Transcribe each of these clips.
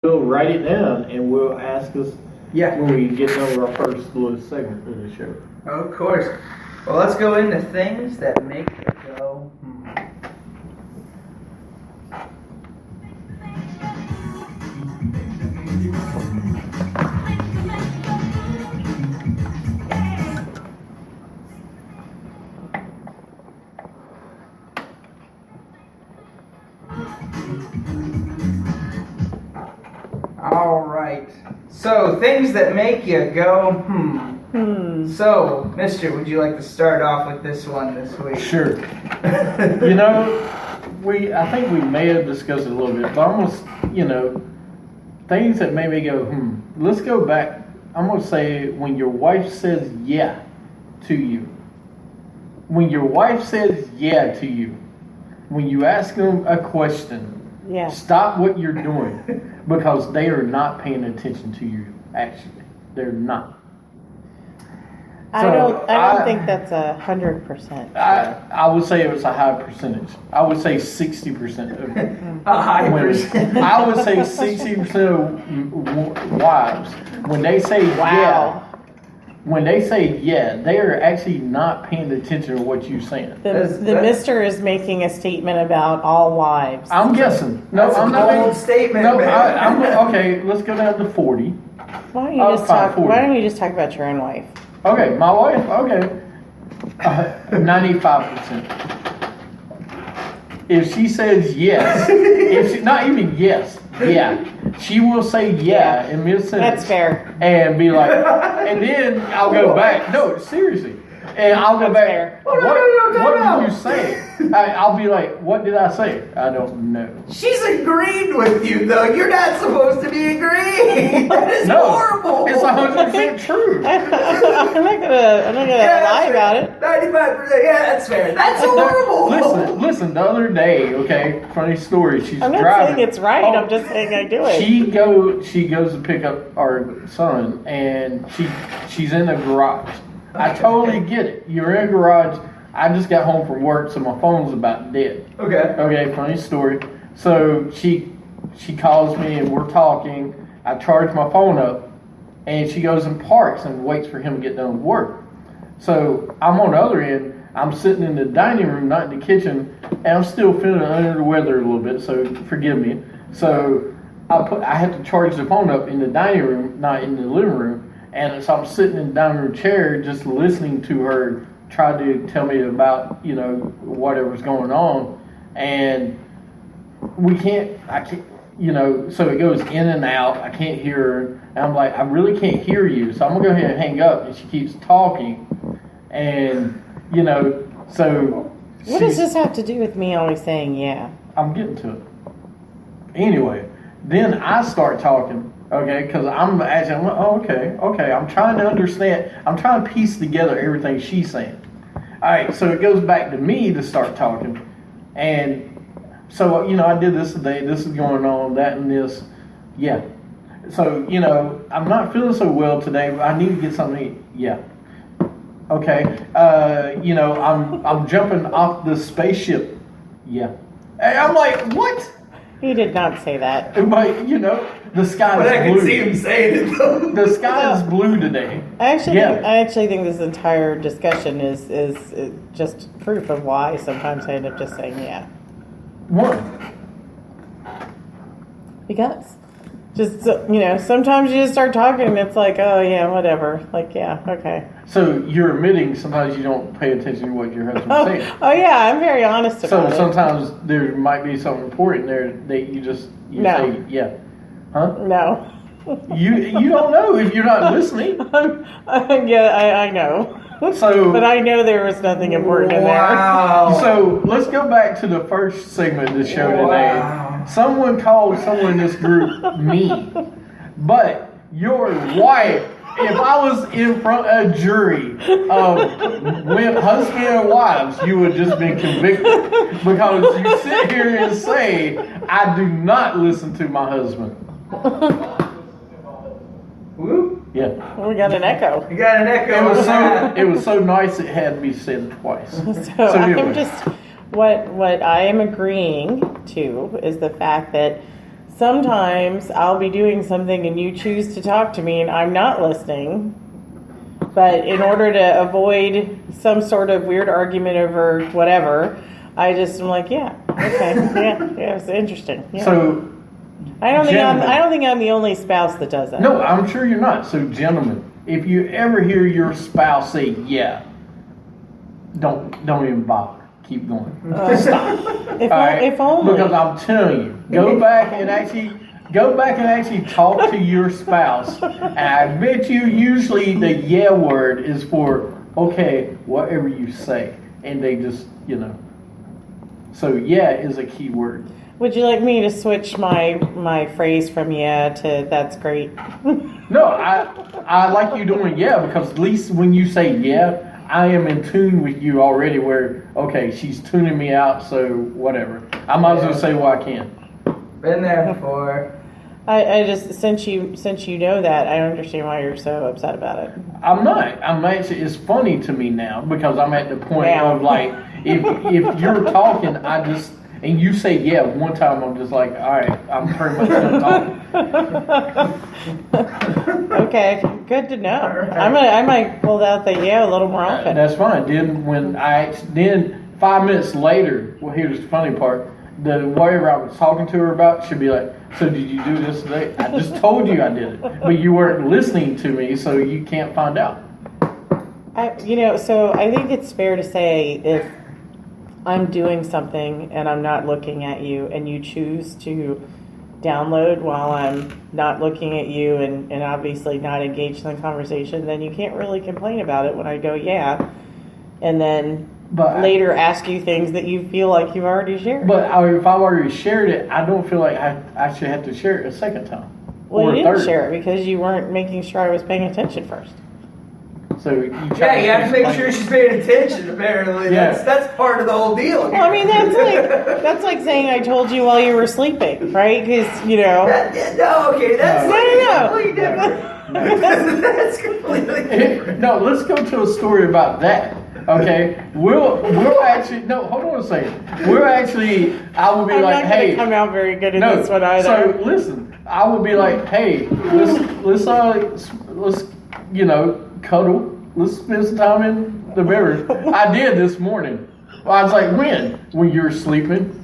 we'll write it down and we'll ask us Yeah. when we get over our first little segment of the show. Of course. Well, let's go into things that make it go. All right. So, things that make you go, So, Mister, would you like to start off with this one this week? Sure. You know, I think we may have discussed it a little bit, but almost, things that made me go, Let's go back. I'm going to say when your wife says yeah to you. When your wife says yeah to you. When you ask them a question. Yeah. Stop what you're doing because they are not paying attention to you, actually. They're not. I don't think that's 100%. I would say it was a high percentage. I would say 60% of A high women. percentage. I would say 60% of wives, when they say Wow. when they say yeah, they are actually not paying attention to what you're saying. The mister is making a statement about all wives. I'm guessing. No, That's I'm a not. bold statement, No, man. okay. Let's go down to 40. Why don't you just fine, talk? 40. Why don't you just talk about your own wife? Okay, my wife. Okay, 95%. If she says yes, if she, not even yes, yeah, she will say yeah in mid sentence. That's fair. And be like, and then I'll go back. No, seriously. And I'll go That's back. fair. What did you say? I'll be like, what did I say? I don't know. She's agreed with you, though. You're not supposed to be agreeing. That is No, horrible. it's 100% true. I'm not gonna lie about it. 95%. Yeah, that's fair. That's horrible. Listen. The other day, okay, funny story. She's I'm not driving. saying it's right. Oh, I'm just saying I do it. She goes to pick up our son, and she's in the garage. I totally get it. You're in a garage. I just got home from work, so my phone's about dead. Okay. Okay, funny story. So she calls me and we're talking. I charge my phone up, and she goes and parks and waits for him to get done with work. So I'm on the other end. I'm sitting in the dining room, not in the kitchen, and I'm still feeling under the weather a little bit. So forgive me. So I have to charge the phone up in the dining room, not in the living room. And so I'm sitting in the dining room chair just listening to her try to tell me about, whatever's going on. And I can't, so it goes in and out. I can't hear her. And I'm like, I really can't hear you. So I'm going to go ahead and hang up. And she keeps talking. And, so. What does this have to do with me always saying yeah? I'm getting to it. Anyway, then I start talking. Okay, because I'm like, oh, okay. I'm trying to understand. I'm trying to piece together everything she's saying. All right, so it goes back to me to start talking. And so, I did this today. This is going on, that and this. Yeah. So, I'm not feeling so well today. But I need to get something to eat. Yeah. Okay. I'm jumping off the spaceship. Yeah. And I'm like, what? He did not say that. But, the sky But is I blue. can see him saying it, though. The sky is blue today. I actually think this entire discussion is just proof of why sometimes I end up just saying yeah. One. Because sometimes you just start talking and it's like, oh yeah, whatever. Like, yeah, okay. So you're admitting sometimes you don't pay attention to what your husband's saying. Oh yeah, I'm very honest about So it. sometimes there might be something important there that you No. say, yeah. Huh? No. You don't know if you're not listening. Yeah, I know. So, but I know there was nothing important in there. Wow. So let's go back to the first segment of the show Wow. today. Someone called someone in this group mean. But your wife, if I was in front of a jury of husband and wives, you would just been convicted. Because you sit here and say, I do not listen to my husband. Whoop. Yeah. We got an echo. You got an echo. It was so nice it had to be said twice. So anyway. I'm just what I am agreeing to is the fact that sometimes I'll be doing something and you choose to talk to me and I'm not listening. But in order to avoid some sort of weird argument over whatever, I just am like, yeah, okay, yeah, it's interesting. Yeah. So, I don't gentlemen. think I'm the only spouse that does that. No, I'm sure you're not. So, gentlemen, if you ever hear your spouse say "yeah," don't even bother. Keep going. Stop. If, All right? if only. Because I'm telling you, go back and actually talk to your spouse. And I bet you usually the "yeah" word is for okay, whatever you say, and they just So "yeah" is a key word. Would you like me to switch my phrase from yeah to that's great? No, I like you doing "yeah" because at least when you say "yeah," I am in tune with you already. Where okay, she's tuning me out, so whatever. I might as well say what I can. Been there before. I just since you know that, I don't understand why you're so upset about it. I'm not. I'm actually. It's funny to me now because I'm at the point Now. of like, if you're talking, and you say "yeah" one time, I'm just like, all right, I'm pretty much done talking. Okay, good to know. Alright. I might pull out the yeah a little more often. That's fine. Then 5 minutes later, well, here's the funny part. The whatever I was talking to her about should be like, so did you do this today? I just told you I did it, but you weren't listening to me, so you can't find out. So I think it's fair to say if I'm doing something and I'm not looking at you and you choose to download while I'm not looking at you and obviously not engaged in the conversation, then you can't really complain about it when I go, yeah, and then But later ask you things that you feel like you've already shared. But if I've already shared it, I don't feel like I should have to share it a second time. Well, or you a didn't third. share it because you weren't making sure I was paying attention first. So you Yeah, you have to make sure she's paying attention. Apparently, Yeah. that's part of the whole deal. Well, I mean, that's like saying I told you while you were sleeping, right? Because That's No. completely different. That's completely different. No, let's go to a story about that. Okay, we'll actually hold on a second. I will be I'm like, not going hey, to come out very good in no. this one either. So listen, I will be like, hey, let's cuddle. Let's spend some time in the mirror. I did this morning. Well, I was like, when you were sleeping.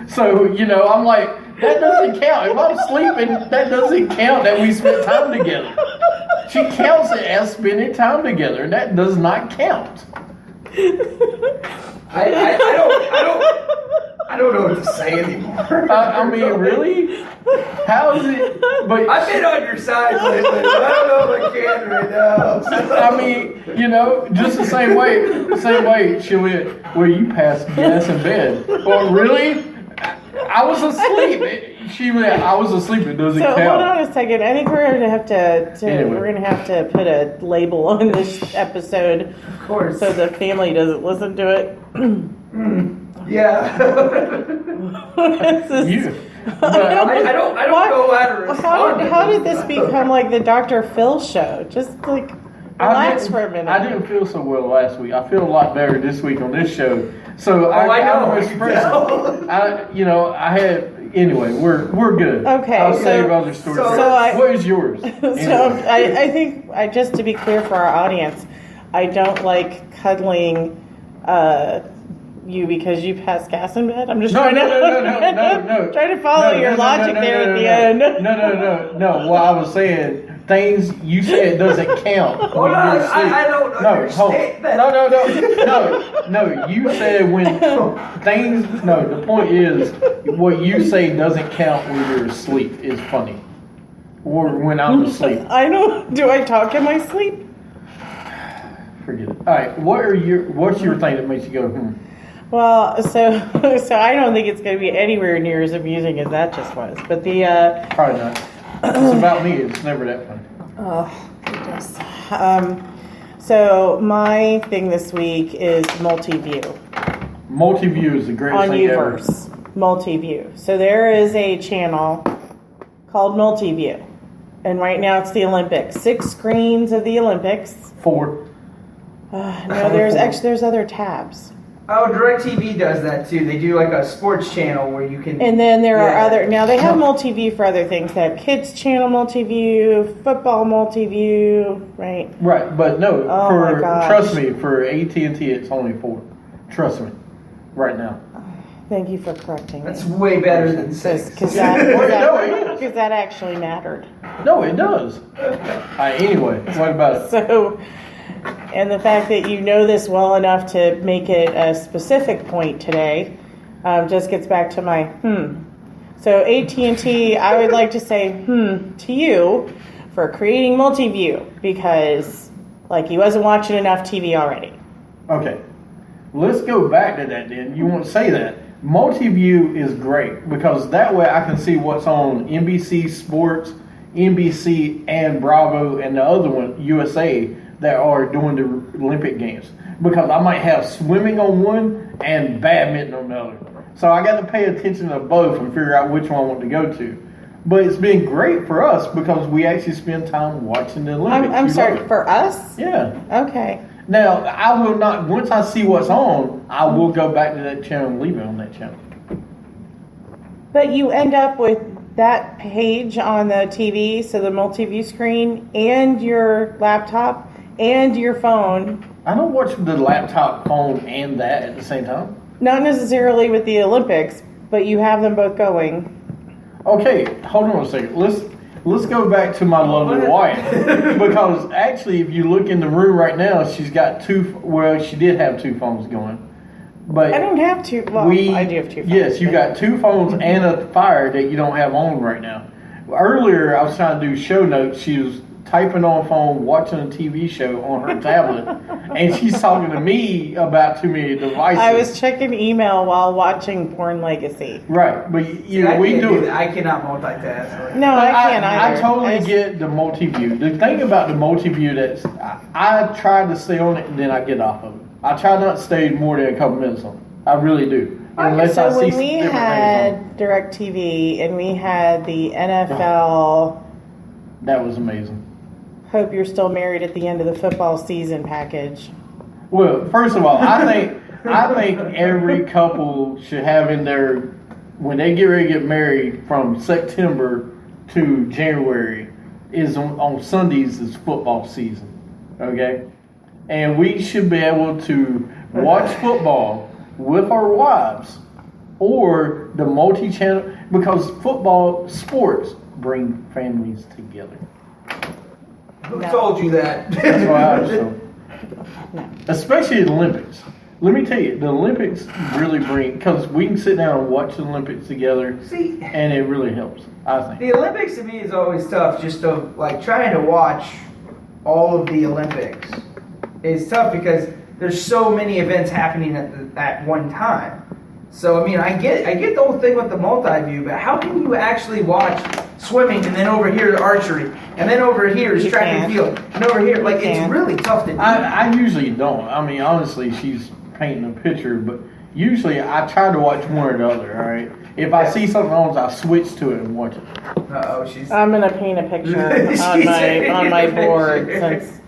So I'm like, that doesn't count. If I'm sleeping, that doesn't count that we spent time together. She counts it as spending time together, and that does not count. I don't know what to say anymore. I mean, really? How is it? But I've been on your side lately, but I don't know if I can right now. I mean, just the same way she went, well, you passed gas in bed. Well, really? I was asleep. She went, I was asleep. It doesn't So count. hold on a second. I think we're going to have to Anyway. we're going to have to put a label on this episode Of course. so the family doesn't listen to it. Yeah. This is- You. But I don't What? know how to respond. How did this become like the Dr. Phil show? Just like relax for a minute. I didn't feel so well last week. I feel a lot better this week on this show. So I know. I'm expressing. I had anyway. We're good. Okay, I'll so- save other stories. so What is yours? So Anyway. I think just to be clear for our audience, I don't like cuddling you because you passed gas in bed. I'm just No, trying to no. trying to follow No, your no, logic no, there no, at the no, end. No. What I was saying, things you said doesn't count. Hold when on, you're asleep. I don't understand that. No. You said when things. No, the point is, what you say doesn't count when you're asleep. Is funny, or when I'm asleep. I don't. Do I talk in my sleep? Forget it. All right. What's your thing that makes you go Well, so I don't think it's going to be anywhere near as amusing as that just was. But the Probably not. It's about me. It's never that fun. oh goodness. So my thing this week is multi-view Multi-view is the greatest on thing ever. Uverse. Multi-view. So there is a channel called Multi-view, and right now it's the Olympics. 6 screens of the Olympics. 4. No, there's other tabs. Oh, DirecTV does that too. They do like a sports channel where you can. And then there are Yeah. other, now they have multi-view for other things. They have kids channel multi-view, football multi-view, right? Right, but no, Oh my gosh. trust me, for AT&T it's only 4. Trust me, right now. Thank you for correcting me. That's way better than 6. Because Well, no, it is. that actually mattered. No, it does. Anyway, what about it? So, and the fact that you know this well enough to make it a specific point today just gets back to my So AT&T, I would like to say to you for creating multi-view because like he wasn't watching enough TV already. Okay, let's go back to that then. You won't say that. Multi-view is great because that way I can see what's on NBC Sports, NBC, and Bravo, and the other one, USA, that are doing the Olympic Games. Because I might have swimming on one and badminton on the other. So I got to pay attention to both and figure out which one I want to go to. But it's been great for us because we actually spend time watching the Olympics. I'm We sorry, love it. for us? Yeah. Okay. Now, I will not, once I see what's on, I will go back to that channel and leave it on that channel. But you end up with that page on the TV, so the multi-view screen, and your laptop, and your phone. I don't watch the laptop, phone, and that at the same time. Not necessarily with the Olympics, but you have them both going. Okay, hold on a second. Let's go back to my lovely wife. Because actually, if you look in the room right now, she's got she did have 2 phones going. But I don't have two. Well, I do have 2 phones. Yes, you got 2 phones and a Fire that you don't have on right now. Earlier, I was trying to do show notes. She was typing on phone, watching a TV show on her tablet, and she's talking to me about too many devices. I was checking email while watching Porn Legacy. Right, but we can't do it. that. I cannot multitask. No, I can't either. I totally get the multi-view. The thing about the multi-view that's I try to stay on it and then I get off of it. I try not to stay more than a couple minutes on it. I really do. Unless I So see when we different things on had DirecTV and we had the NFL it. That was amazing. Hope You're Still Married at the End of the Football Season package. Well, first of all, I think every couple should have in their, when they get ready to get married, from September to January is on Sundays is football season. Okay? And we should be able to watch football with our wives or the multi-channel, because football sports bring families together. Who No. told you that? That's why I was so. No. Especially the Olympics. Let me tell you, the Olympics really bring, because we can sit down and watch the Olympics together, See, and it really helps, I think. the Olympics to me is always tough. Just of like trying to watch all of the Olympics is tough because there's so many events happening at one time. So I mean, I get the whole thing with the multi-view, but how can you actually watch swimming and then over here is archery and then over here is You track can't. and field and over here like You it's can't. really tough to do. I usually don't. I mean, honestly, she's painting a picture, but usually I try to watch one or the other, all right? If I see something on, I switch to it and watch it. Uh-oh, she's I'm gonna paint a picture on my board since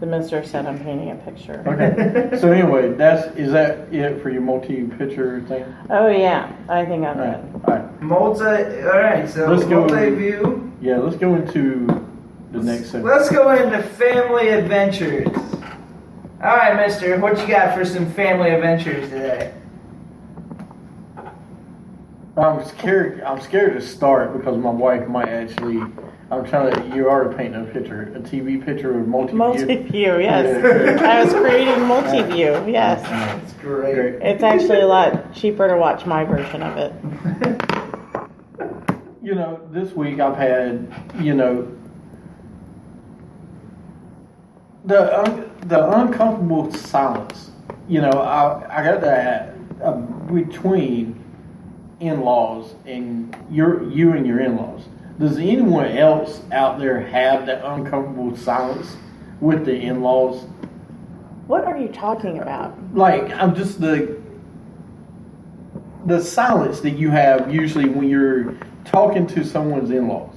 the mister said I'm painting a picture. Okay. So anyway, is that it for your multi-picture thing? Oh yeah, I think I'm All right. good. All right. Alright, so Let's go. multi-view. Yeah, let's go into the next segment. Let's go into family adventures. Alright, mister, what you got for some family adventures today? I'm scared to start because my wife might actually. I'm trying to. You are painting a picture, a TV picture with multi-view. Multi-view, yes. Yeah. I was creating multi-view, yes. That's great. Great. It's actually a lot cheaper to watch my version of it. You know, this week I've had, the uncomfortable silence. I got that between in-laws and you and your in-laws. Does anyone else out there have that uncomfortable silence with the in-laws? What are you talking about? Like, I'm just the silence that you have usually when you're talking to someone's in-laws.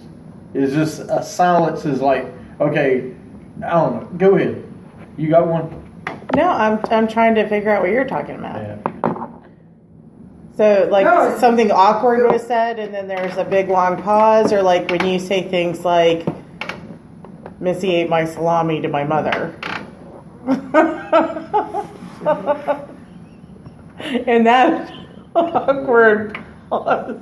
It's just a silence is like, okay, I don't know. Go ahead. You got one? No, I'm trying to figure out what you're talking about. Yeah. So, like, No, something awkward was said, and then there's a big long pause, or like when you say things like, Missy ate my salami to my mother. And that awkward pause.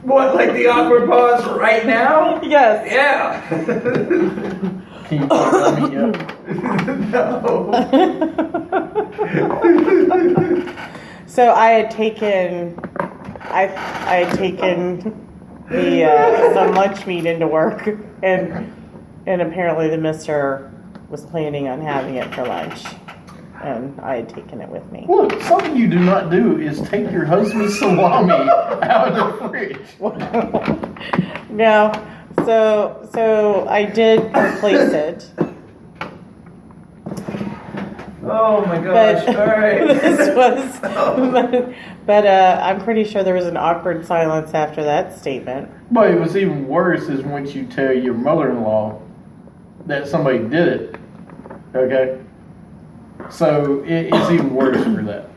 What, like the awkward pause right now? Yes. Yeah. Can you tell me No. So I had taken the some lunch meat into work, and apparently the mister was planning on having it for lunch, and I had taken it with me. Look, something you do not do is take your husband's salami out of the fridge. No, so I did replace it. Oh my gosh! But All right. this was, but I'm pretty sure there was an awkward silence after that statement. But it was even worse is once you tell your mother-in-law that somebody did it. Okay? So it's even worse for that.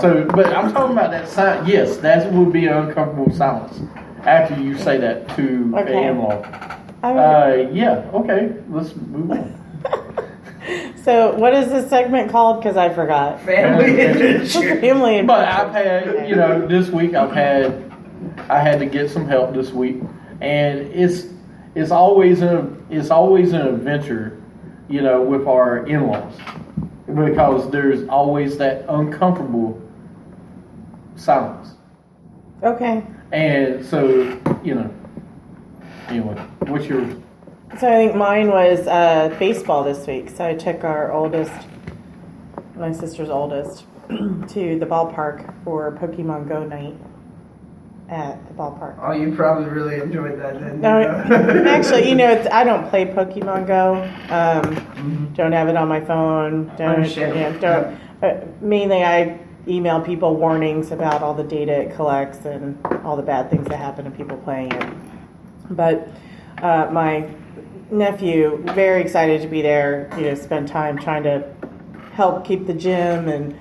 So, but I'm talking about that silence. Yes, that would be an uncomfortable silence after you say that to Okay. an in-law. Yeah, okay, let's move on. So what is this segment called? Because I forgot. Family adventure. Family But adventure. I've had, this week I had to get some help this week, and it's always an adventure, with our in-laws, because there's always that uncomfortable silence, Okay. and so anyway, what's yours? So I think mine was baseball this week. So I took my sister's oldest, to the ballpark for Pokemon Go night at the ballpark. Oh, you probably really enjoyed that, didn't you? No, actually, I don't play Pokemon Go. Don't have it on my phone. Mainly, I email people warnings about all the data it collects and all the bad things that happen to people playing it. But my nephew, very excited to be there. Spend time trying to help keep the gym and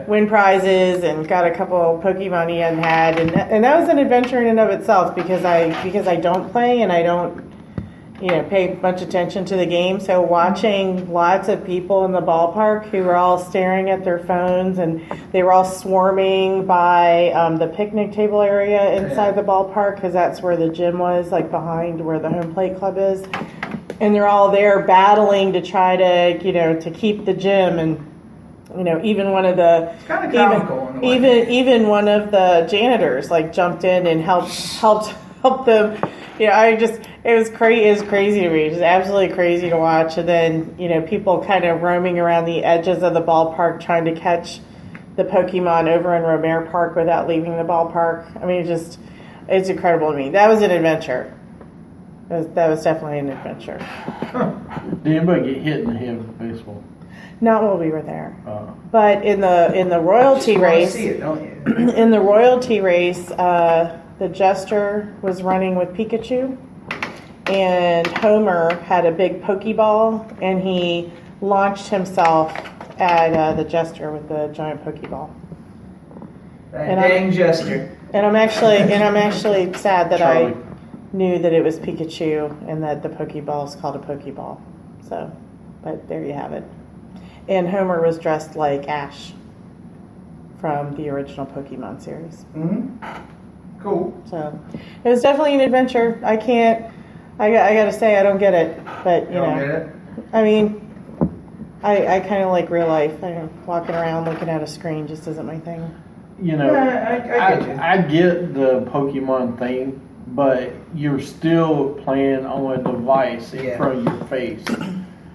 win prizes, and got a couple Pokemon he hadn't had, and that was an adventure in and of itself because I don't play and I don't pay much attention to the game. So watching lots of people in the ballpark who were all staring at their phones, and they were all swarming by the picnic table area inside the ballpark, because that's where the gym was, like behind where the home plate club is. And they're all there battling to try to, to keep the gym. And, even one of the, It's kind of comical in a way. even one of the janitors like jumped in and helped them. It was crazy to me. Just absolutely crazy to watch. And then, people kind of roaming around the edges of the ballpark trying to catch the Pokemon over in Romare Park without leaving the ballpark. I mean, it's incredible to me. That was an adventure. That was definitely an adventure. Did anybody get hit in the head with baseball? Not while we were there. But in the royalty You wanna race, see it, don't you? in the royalty race, the Jester was running with Pikachu, and Homer had a big Pokeball, and he launched himself at the Jester with the giant Pokeball. That And dang gesture. And I'm actually sad that Charlie. I knew that it was Pikachu and that the Pokeball is called a Pokeball. So, but there you have it. And Homer was dressed like Ash from the original Pokemon series. Cool. So, it was definitely an adventure. I gotta say, I don't get it. But, You don't get it? I mean, I kind of like real life. Walking around looking at a screen just isn't my thing. I get you. I get the Pokemon thing, but you're still playing on a device in front of your face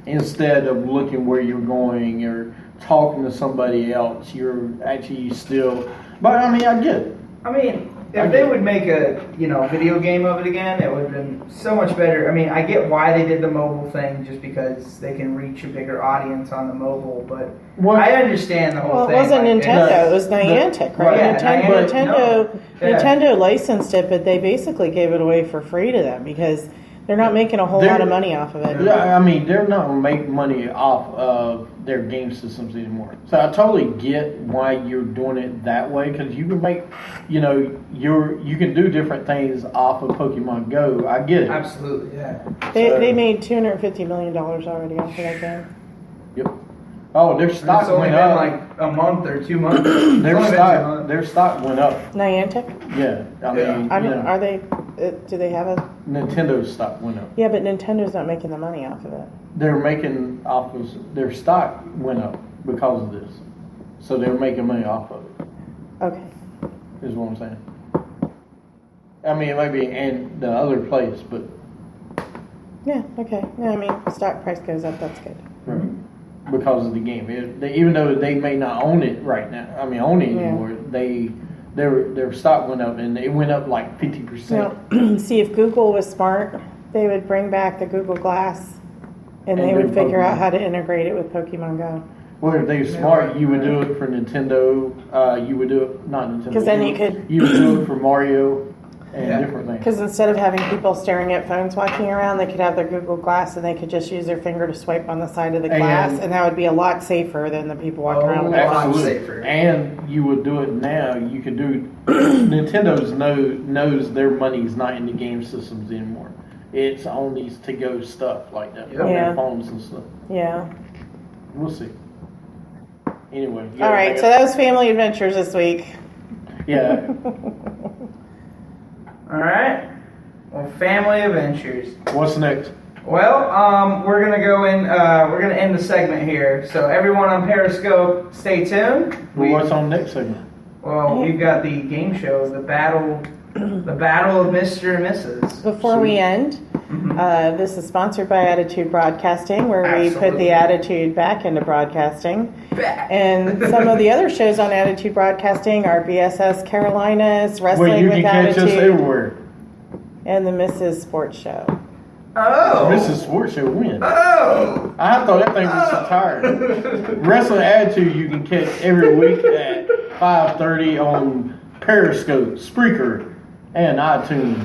instead of looking where you're going or talking to somebody else. You're actually still. But I mean, I get it. I mean, if they would make a video game of it again, it would have been so much better. I mean, I get why they did the mobile thing, just because they can reach a bigger audience on the mobile. But I understand the whole Well, thing. it wasn't like, Nintendo. It was Niantic, right? Yeah, Nintendo Yeah. Nintendo licensed it, but they basically gave it away for free to them because They're not making a whole They're- lot of money off of it. Yeah, I mean, they're not gonna make money off of their game systems anymore. So I totally get why you're doing it that way, because you can make, you can do different things off of Pokemon Go. I get it. Absolutely, yeah. They made $250 million already off of that game. Yep. Oh, their It's stock only went been up. like a month or 2 months. It's only been 2 months. Their stock went up. Niantic? Yeah, I mean, Are they? Do they have a? Nintendo's stock went up. Yeah, but Nintendo's not making the money off of it. They're making off of their stock went up because of this, so they're making money off of it. Okay. Is what I'm saying. I mean, it might be in the other place, but Yeah. Okay. Yeah, I mean, stock price goes up. That's good. because of the game, even though they may not own it right now, own it anymore, their stock went up, and it went up like 50%. Now, see, if Google was smart, they would bring back the Google Glass, and they And would do figure out Pokemon. how to integrate it with Pokemon Go. Well, if they were smart, you would do it for Nintendo. You would do it not Nintendo. 'Cause then you could- You would do it for Mario and Yeah. different things. Because instead of having people staring at phones walking around, they could have their Google Glass, and they could just use their finger to swipe on the side of the glass, and that would be a lot safer than the people walking around with Oh, a watch. Absolutely. safer. And you would do it now. You could do. Nintendo's knows their money's not in the game systems anymore. It's on these to-go stuff like that, on Yeah. their phones and stuff. Yeah. We'll see. Anyway. All right, so that was Family Adventures this week. Yeah. All right. Well, Family Adventures. What's next? Well, we're gonna go in. We're gonna end the segment here. So everyone on Periscope, stay tuned. What's on next segment? Well, we've got the game show, the battle of Mr. and Mrs. Before we end, this is sponsored by Attitude Broadcasting, where we put Absolutely. the attitude back into broadcasting. Back. And some of the other shows on Attitude Broadcasting are BSS Carolinas, Where Wrestling you with can catch us Attitude, everywhere. and the Mrs. Sports Show. Oh. Mrs. Sports Show win. Oh. I thought that thing was retired. Wrestling Attitude you can catch every week at 5:30 on Periscope, Spreaker, and iTunes.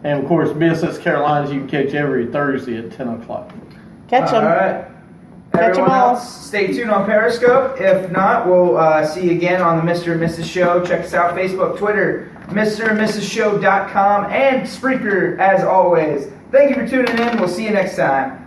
And of course, BSS Carolinas you can catch every Thursday at 10 o'clock. Catch them. All right. Catch 'em Everyone all. else, stay tuned on Periscope. If not, we'll see you again on the Mr. and Mrs. Show. Check us out, Facebook, Twitter, MrandMrsShow.com, and Spreaker, as always. Thank you for tuning in. We'll see you next time.